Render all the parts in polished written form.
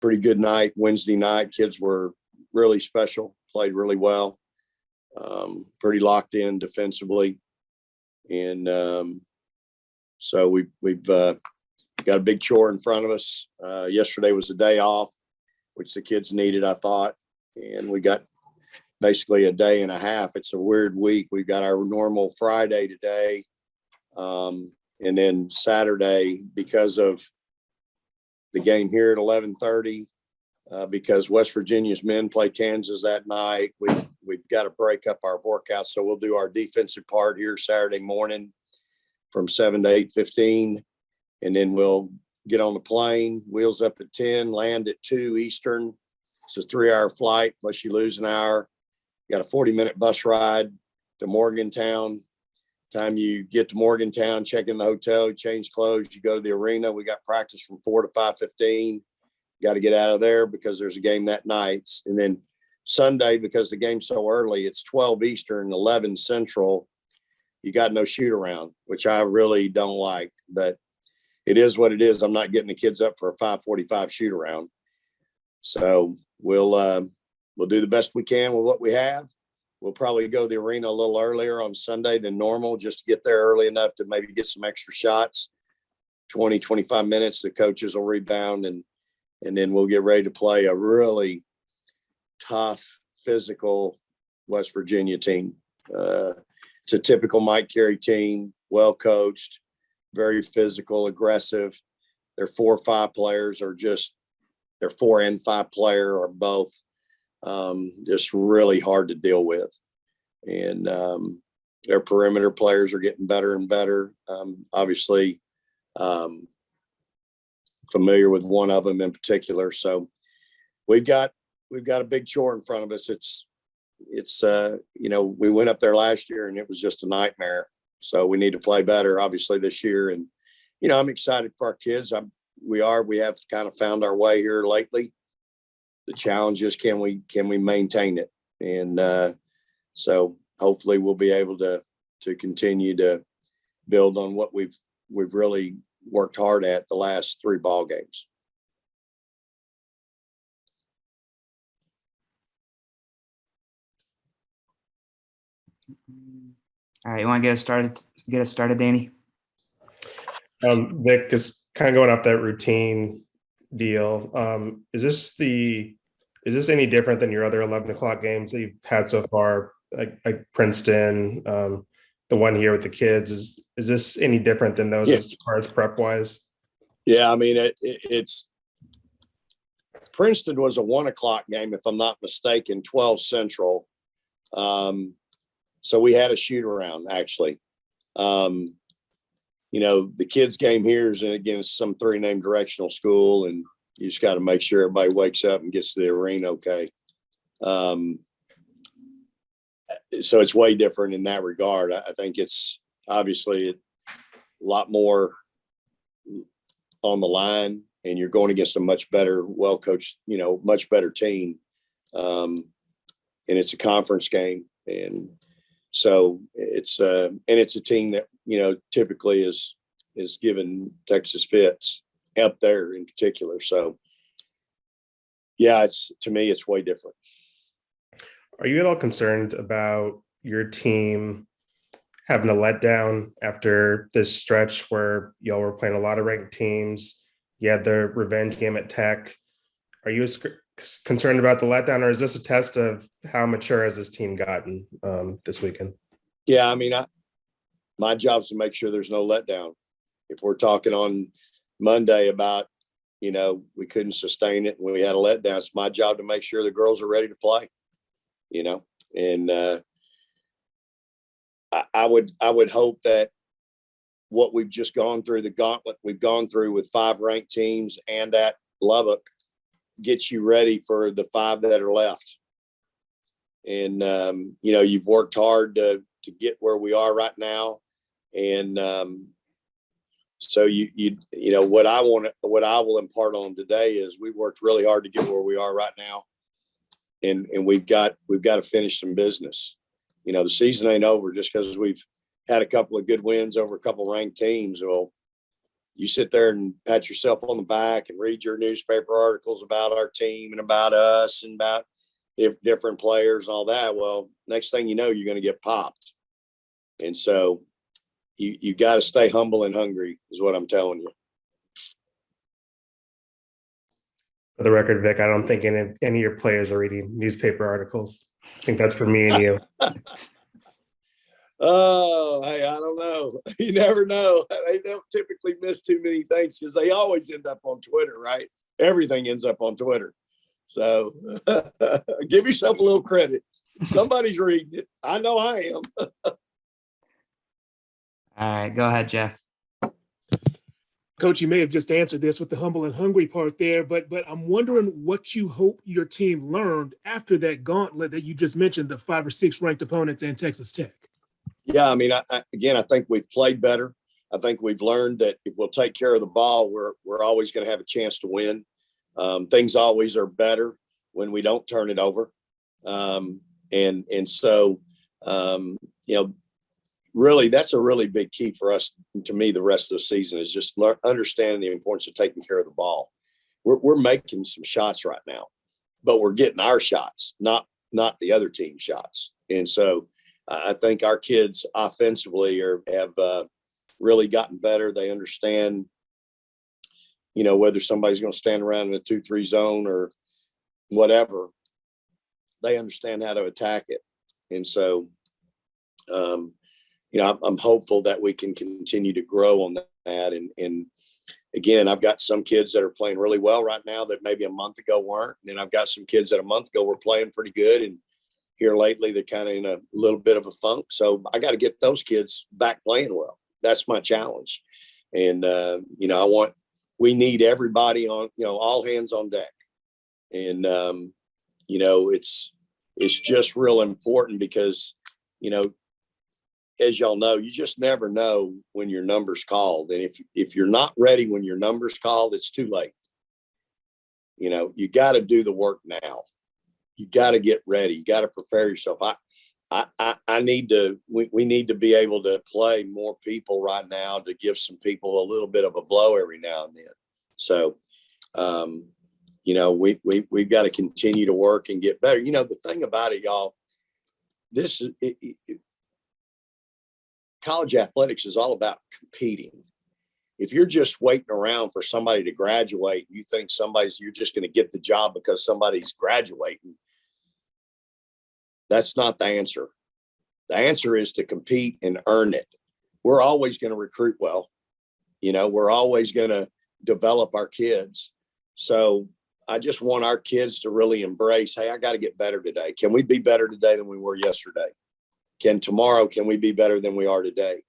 pretty good night Wednesday night. Kids were really special, played really well, pretty locked in defensively. And so we've got a big chore in front of us. Yesterday was a day off, which the kids needed, I thought. And we got basically a day and a half. It's a weird week. We've got our normal Friday today. And then Saturday, because of the game here at 11:30, because West Virginia's men play Kansas that night, we've got to break up our workout. So we'll do our defensive part here Saturday morning from 7 to 8:15. And then we'll get on the plane, wheels up at 10, land at 2 Eastern. It's a 3-hour flight, plus you lose an hour. You got a 40-minute bus ride to Morgantown. Time you get to Morgantown, check in the hotel, you change clothes, you go to the arena. We got practice from 4 to 5:15. Got to get out of there because there's a game that night. And then Sunday, because the game's so early, it's 12 Eastern, 11 Central. You got no shoot around, which I really don't like, but it is what it is. I'm not getting the kids up for a 5:45 shoot around. So we'll do the best we can with what we have. We'll probably go to the arena a little earlier on Sunday than normal, just to get there early enough to maybe get some extra shots. 20, 25 minutes, the coaches will rebound, and then we'll get ready to play a really tough, physical West Virginia team. It's a typical Mike Carey team, well coached, very physical, aggressive. Their 4 or 5 players are just, their 4 and 5 player are both just really hard to deal with. And their perimeter players are getting better and better. Obviously, familiar with one of them in particular. So we've got a big chore in front of us. It's we went up there last year and it was just a nightmare. So we need to play better, obviously, this year. And, I'm excited for our kids. We have kind of found our way here lately. The challenge is, can we maintain it? And so hopefully we'll be able to continue to build on what we've really worked hard at the last 3 ball games. All right, you want to get us started, Danny? Vic, just kind of going off that routine deal. Is this any different than your other 11 o'clock games that you've had so far, like Princeton, the one here with the kids? Is this any different than those as far as prep wise? Yeah, I mean, it's Princeton was a 1 o'clock game, if I'm not mistaken, 12 Central. So we had a shoot around actually. The kids game here is against some 3-name directional school, and you just got to make sure everybody wakes up and gets to the arena okay. So it's way different in that regard. I think it's obviously a lot more on the line, and you're going against a much better, well-coached, much better team. And it's a conference game. And so it's a team that, typically is given Texas fits up there in particular. So yeah, to me, it's way different. Are you at all concerned about your team having a letdown after this stretch where y'all were playing a lot of ranked teams? You had the revenge game at Tech. Are you concerned about the letdown, or is this a test of how mature has this team gotten this weekend? Yeah, I mean, my job is to make sure there's no letdown. If we're talking on Monday about, we couldn't sustain it and we had a letdown, it's my job to make sure the girls are ready to play, and I would hope that what we've just gone through, the gauntlet we've gone through with 5 ranked teams and at Lubbock, gets you ready for the 5 that are left. And, you've worked hard to get where we are right now. And so what I will impart on today is we worked really hard to get where we are right now. And we've got to finish some business. The season ain't over just because we've had a couple of good wins over a couple of ranked teams. Well, you sit there and pat yourself on the back and read your newspaper articles about our team and about us and about different players and all that. Well, next thing you know, you're going to get popped. And so you got to stay humble and hungry is what I'm telling you. For the record, Vic, I don't think any of your players are reading newspaper articles. I think that's for me and you. Oh, hey, I don't know. You never know. They don't typically miss too many things because they always end up on Twitter, right? Everything ends up on Twitter. So give yourself a little credit. Somebody's reading it. I know I am. All right, go ahead, Jeff. Coach, you may have just answered this with the humble and hungry part there, but I'm wondering what you hope your team learned after that gauntlet that you just mentioned, the 5 or 6 ranked opponents and Texas Tech. Yeah, I mean, I think we've played better. I think we've learned that if we'll take care of the ball, we're always going to have a chance to win. Things always are better when we don't turn it over. And so, you know, really, that's a really big key for us, to me, the rest of the season is just understanding the importance of taking care of the ball. We're making some shots right now, but we're getting our shots, not the other team's shots. And so I think our kids offensively have really gotten better. They understand, you know, whether somebody's going to stand around in a 2-3 zone or whatever, they understand how to attack it. And so, you know, I'm hopeful that we can continue to grow on that. And again, I've got some kids that are playing really well right now that maybe a month ago weren't. And then I've got some kids that a month ago were playing pretty good. And here lately, they're kind of in a little bit of a funk. So I got to get those kids back playing well. That's my challenge. And, you know, we need everybody on, you know, all hands on deck. And, you know, it's just real important because, you know, as y'all know, you just never know when your number's called. And if you're not ready when your number's called, it's too late. You know, you got to do the work now. You got to get ready. You got to prepare yourself. We need to be able to play more people right now to give some people a little bit of a blow every now and then. So, you know, we've got to continue to work and get better. You know, the thing about it, y'all, college athletics is all about competing. If you're just waiting around for somebody to graduate, you think you're just going to get the job because somebody's graduating. That's not the answer. The answer is to compete and earn it. We're always going to recruit well. You know, we're always going to develop our kids. So I just want our kids to really embrace, hey, I got to get better today. Can we be better today than we were yesterday? Can we be better than we are today?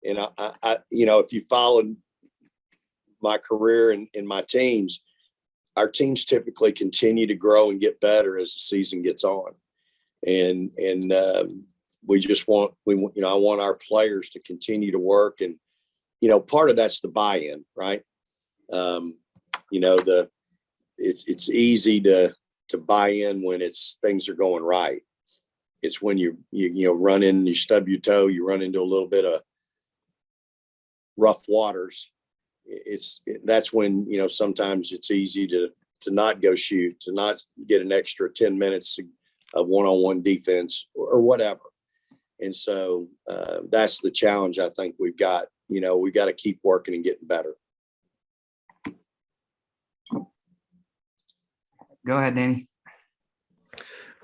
And I you know, if you followed my career and my teams, our teams typically continue to grow and get better as the season gets on. And we just want, you know, I want our players to continue to work. And, you know, part of that's the buy-in, right? You know, it's easy to buy in when things are going right. It's when you run in, you stub your toe, you run into a little bit of rough waters. That's when, you know, sometimes it's easy to not go shoot, to not get an extra 10 minutes of one-on-one defense or whatever. And so that's the challenge I think we've got. You know, we got to keep working and getting better. Go ahead, Danny.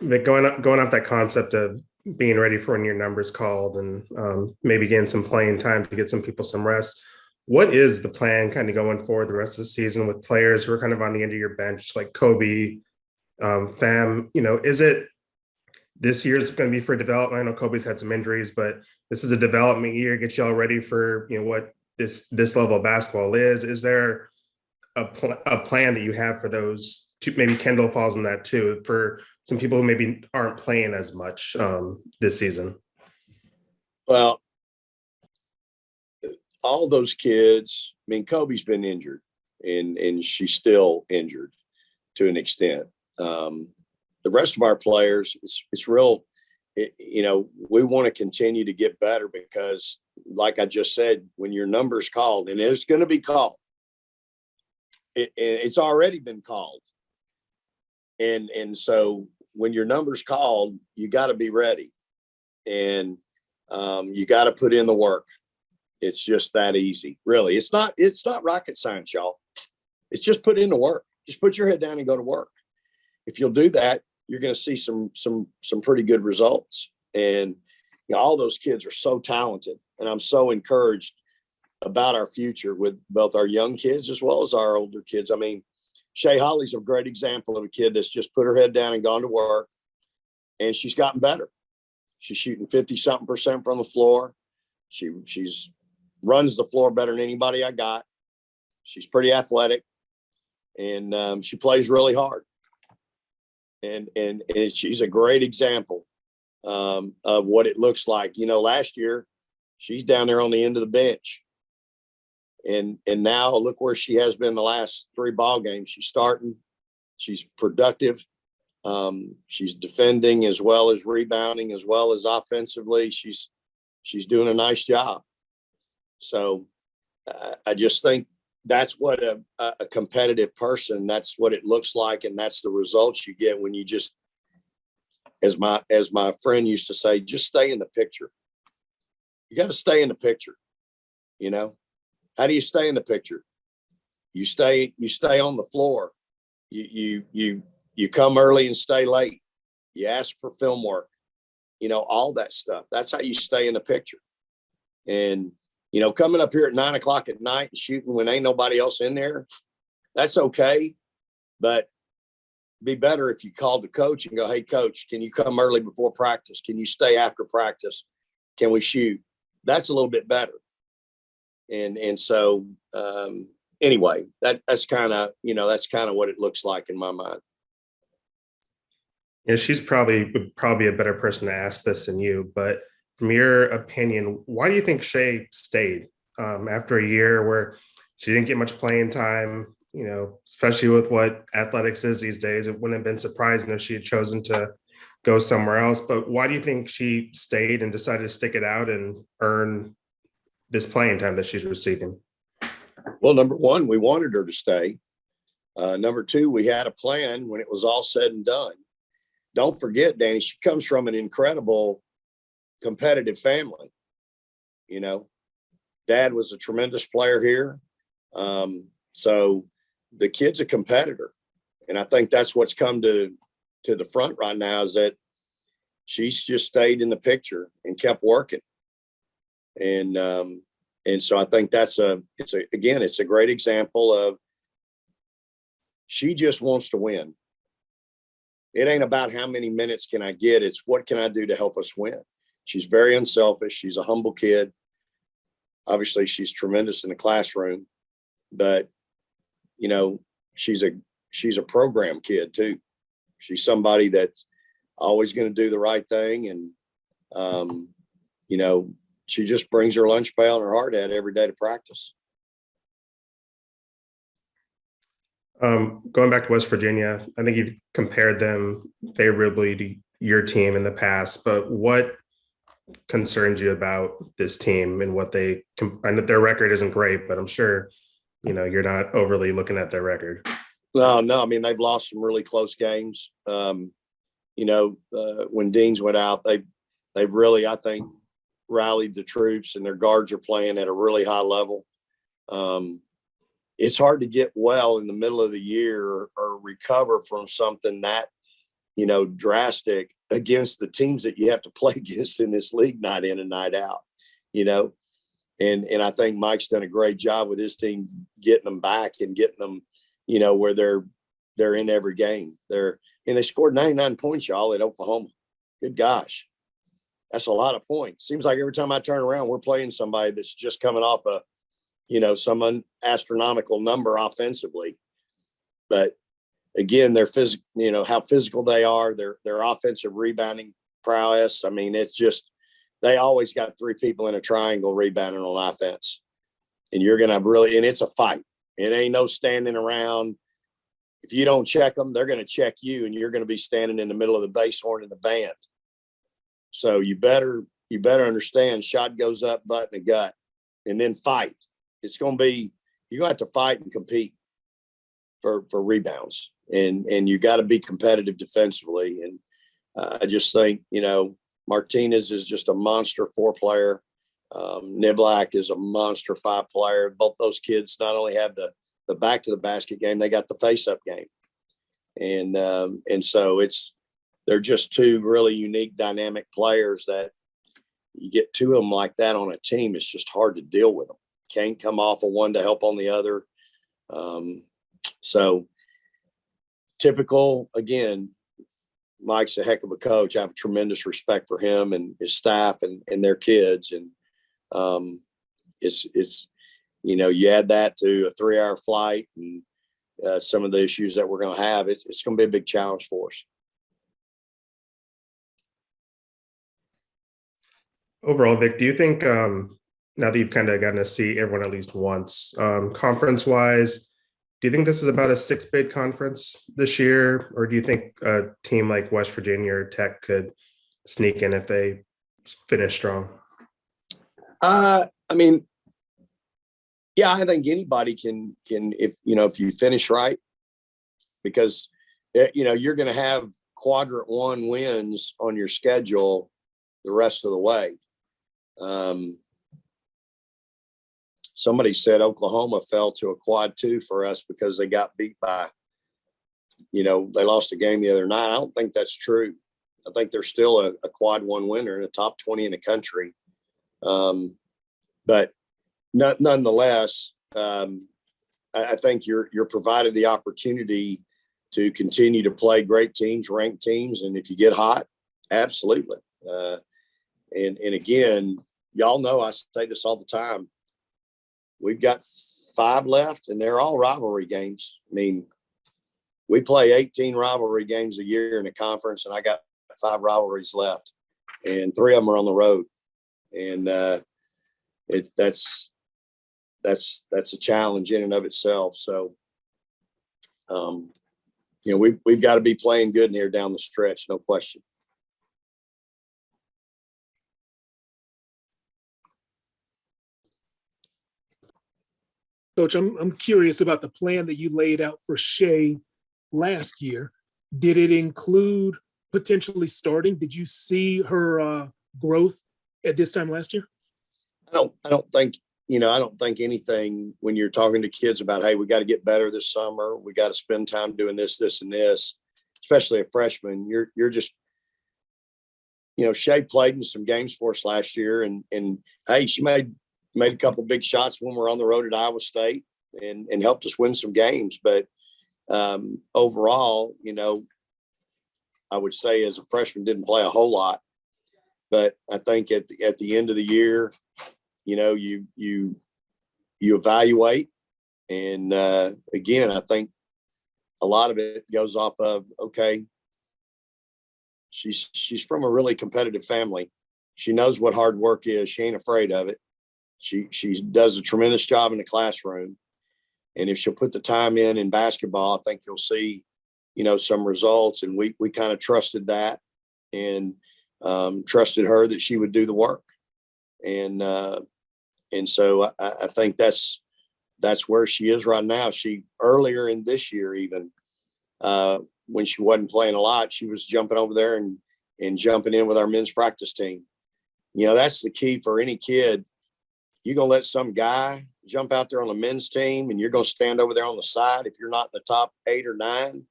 Vic, going off that concept of being ready for when your number's called and maybe getting some playing time to get some people some rest, what is the plan kind of going forward the rest of the season with players who are kind of on the end of your bench, like Kobe, Pham? You know, is it this year's going to be for development? I know Kobe's had some injuries, but this is a development year, get y'all ready for, you know, what this level of basketball is. Is there a plan that you have for those two? Maybe Kendall falls in that too, for some people who maybe aren't playing as much this season. Well, all those kids, I mean, Kobe's been injured and she's still injured to an extent. The rest of our players, it's real, you know, we want to continue to get better because like I just said, when your number's called, and it's going to be called, it's already been called. And so when your number's called, you got to be ready, and you got to put in the work. It's just that easy. Really. It's not rocket science, y'all. It's just put in the work. Just put your head down and go to work. If you'll do that, you're going to see some pretty good results. And all those kids are so talented, and I'm so encouraged about our future with both our young kids as well as our older kids. I mean, Shay Holle's a great example of a kid that's just put her head down and gone to work, and she's gotten better. She's shooting 50-something% from the floor. She's runs the floor better than anybody I got. She's pretty athletic, and she plays really hard. And she's a great example of what it looks like. Last year she's down there on the end of the bench, and now look where she has been the last 3 ball games. She's starting. She's productive. She's defending as well as rebounding, as well as offensively. She's doing a nice job. So I just think that's what a competitive person, that's what it looks like. And that's the results you get when you just, as my friend used to say, just stay in the picture. You got to stay in the picture. How do you stay in the picture? You stay on the floor. You come early and stay late. You ask for film work, all that stuff. That's how you stay in the picture. And, coming up here at 9:00 at night and shooting when ain't nobody else in there, that's okay. But be better if you called the coach and go, hey, coach, can you come early before practice? Can you stay after practice? Can we shoot? That's a little bit better. And so anyway, that's kind of what it looks like in my mind. Yeah, she's probably a better person to ask this than you, but from your opinion, why do you think Shay stayed after a year where she didn't get much playing time? Especially with what athletics is these days, it wouldn't have been surprising if she had chosen to go somewhere else. But why do you think she stayed and decided to stick it out and earn this playing time that she's receiving? Well, number one, we wanted her to stay. Number two, we had a plan when it was all said and done. Don't forget, Danny, she comes from an incredible competitive family. Dad was a tremendous player here. So the kid's a competitor. And I think that's what's come to the front right now, is that she's just stayed in the picture and kept working. And so I think it's a great example of, she just wants to win. It ain't about how many minutes can I get. It's what can I do to help us win. She's very unselfish. She's a humble kid. Obviously, she's tremendous in the classroom, but she's a program kid too. She's somebody that's always going to do the right thing. And, she just brings her lunch pail and her hard hat every day to practice. Going back to West Virginia, I think you've compared them favorably to your team in the past, but what concerns you about this team and what I know their record isn't great, but I'm sure, you're not overly looking at their record. No. I mean, they've lost some really close games. When Deans went out, they've really, I think, rallied the troops, and their guards are playing at a really high level. It's hard to get well in the middle of the year or recover from something that, drastic against the teams that you have to play against in this league night in and night out, and I think Mike's done a great job with his team, getting them back and getting them, where they're in every game. They scored 99 points, y'all, at Oklahoma. Good gosh. That's a lot of points. Seems like every time I turn around, we're playing somebody that's just coming off some astronomical number offensively. But again, their how physical they are, their offensive rebounding prowess. I mean, it's just, they always got 3 people in a triangle rebounding on offense. And you're going to and it's a fight. It ain't no standing around. If you don't check them, they're going to check you, and you're going to be standing in the middle of the bass horn and the band. So you better you better understand shot goes up, butt in the gut, and then fight. It's going to be, you're going to have to fight and compete for rebounds, and you got to be competitive defensively. And I just think, Martinez is just a monster 4-player. Niblack is a monster 5-player. Both those kids not only have the back to the basket game, they got the face up game. And so they're just two really unique, dynamic players that you get two of them like that on a team. It's just hard to deal with them. Can't come off of one to help on the other. So typical, again, Mike's a heck of a coach. I have tremendous respect for him and his staff and their kids. And it's you add that to a 3-hour flight and some of the issues that we're going to have, it's going to be a big challenge for us. Overall, Vic, do you think now that you've kind of gotten to see everyone at least once, conference-wise, do you think this is about a 6-bid conference this year, or do you think a team like West Virginia or Tech could sneak in if they finish strong? I think anybody can if you finish right, because you're going to have quadrant 1 wins on your schedule the rest of the way. Somebody said Oklahoma fell to a quad 2 for us because they got beat by, they lost a game the other night. I don't think that's true. I think they're still a quad 1 winner in the top 20 in the country. But nonetheless, I think you're provided the opportunity to continue to play great teams, ranked teams. And if you get hot, absolutely. And again, y'all know I say this all the time. We've got 5 left, and they're all rivalry games. I mean, we play 18 rivalry games a year in a conference, and I got 5 rivalries left, and 3 of them are on the road. And that's a challenge in and of itself. So, we've got to be playing good in here down the stretch, no question. Coach, I'm curious about the plan that you laid out for Shay last year. Did it include potentially starting? Did you see her growth at this time last year? I don't think anything when you're talking to kids about, hey, we got to get better this summer. We got to spend time doing this, and this, especially a freshman. You're just, Shay played in some games for us last year, and hey, she made a couple of big shots when we're on the road at Iowa State and helped us win some games. But overall, I would say as a freshman didn't play a whole lot. But I think at the end of the year, you evaluate. And again, I think a lot of it goes off of, okay, she's from a really competitive family. She knows what hard work is. She ain't afraid of it. She does a tremendous job in the classroom. And if she'll put the time in basketball, I think you'll see, some results. And we kind of trusted that and trusted her that she would do the work. And so I think that's where she is right now. She earlier in this year, even when she wasn't playing a lot, she was jumping over there and jumping in with our men's practice team. That's the key for any kid. You're going to let some guy jump out there on the men's team and you're going to stand over there on the side. If you're not in the top 8 or 9,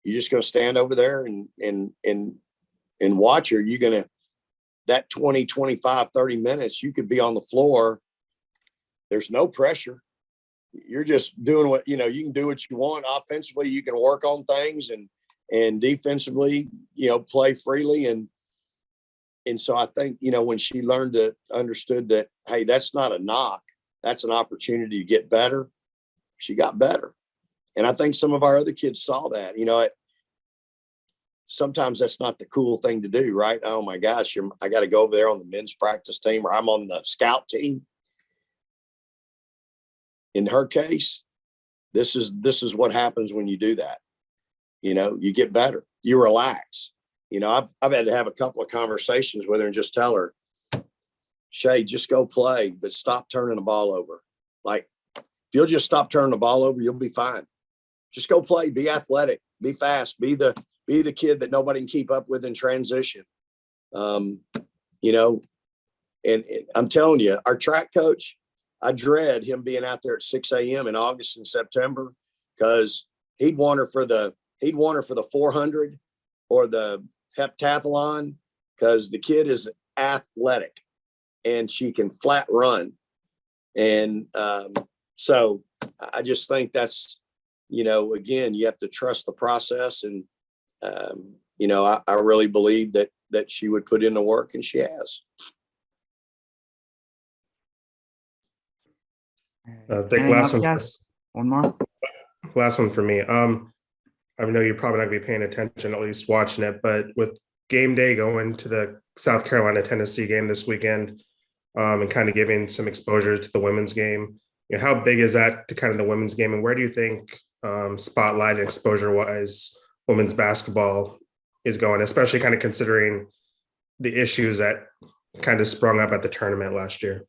you're just going to stand over there and watch her. You're going to, that 20, 25, 30 minutes, you could be on the floor. There's no pressure. You're just doing what, you can do what you want. Offensively, you can work on things and defensively, play freely. And so I think, when she understood that, hey, that's not a knock, that's an opportunity to get better, she got better. And I think some of our other kids saw that, sometimes that's not the cool thing to do, right? Oh my gosh, I got to go over there on the men's practice team, or I'm on the scout team. In her case, this is what happens when you do that. You get better, you relax. I've had to have a couple of conversations with her and just tell her, Shay, just go play, but stop turning the ball over. Like, if you'll just stop turning the ball over, you'll be fine. Just go play, be athletic, be fast, be the kid that nobody can keep up with in transition. You know, and I'm telling you, our track coach, I dread him being out there at 6 a.m. in August and September, because he'd want her for the 400 or the heptathlon, because the kid is athletic and she can flat run. And so I just think that's, you know, again, you have to trust the process. And, you know, I really believe that she would put in the work, and she has. Dick, Anything last else, one. guys? One more. Last one for me. I know you're probably not going to be paying attention, at least watching it, but with game day going to the South Carolina Tennessee game this weekend, and kind of giving some exposure to the women's game, you know, how big is that to kind of the women's game, and where do you think spotlight and exposure wise women's basketball is going, especially kind of considering the issues that kind of sprung up at the tournament last year?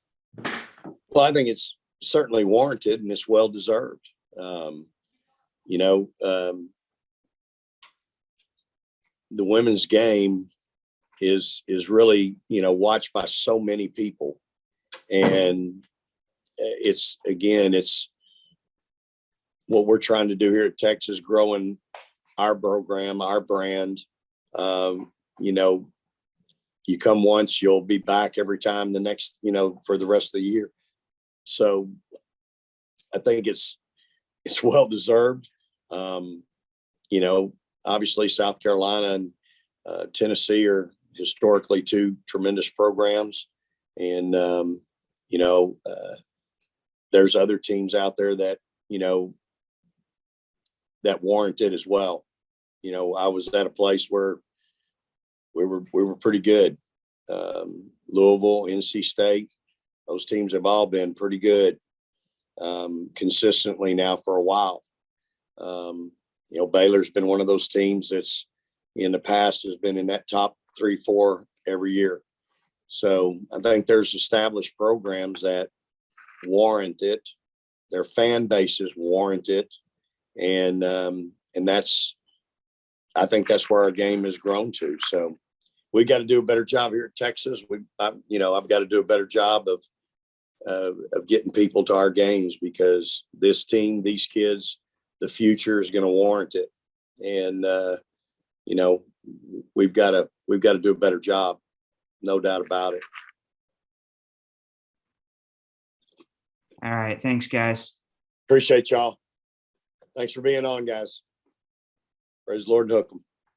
Well, I think it's certainly warranted, and it's well deserved. You know, the women's game is really, you know, watched by so many people, and it's what we're trying to do here at Texas, growing our program, our brand. You know, you come once, you'll be back every time the next, you know, for the rest of the year. So I think it's well deserved. You know, obviously South Carolina and Tennessee are historically two tremendous programs. And, you know, there's other teams out there that, you know, that warrant it as well. You know, I was at a place where we were pretty good. Louisville, NC State, those teams have all been pretty good consistently now for a while. You know, Baylor's been one of those teams that's in the past has been in that top 3-4 every year. So I think there's established programs that warrant it. Their fan bases warrant it. And that's, I think that's where our game has grown to. So we got to do a better job here at Texas. You know, I've got to do a better job of getting people to our games, because this team, these kids, the future is going to warrant it. And, you know, we've got to do a better job. No doubt about it. All right. Thanks, guys. Appreciate y'all. Thanks for being on, guys. Praise the Lord and hook 'em.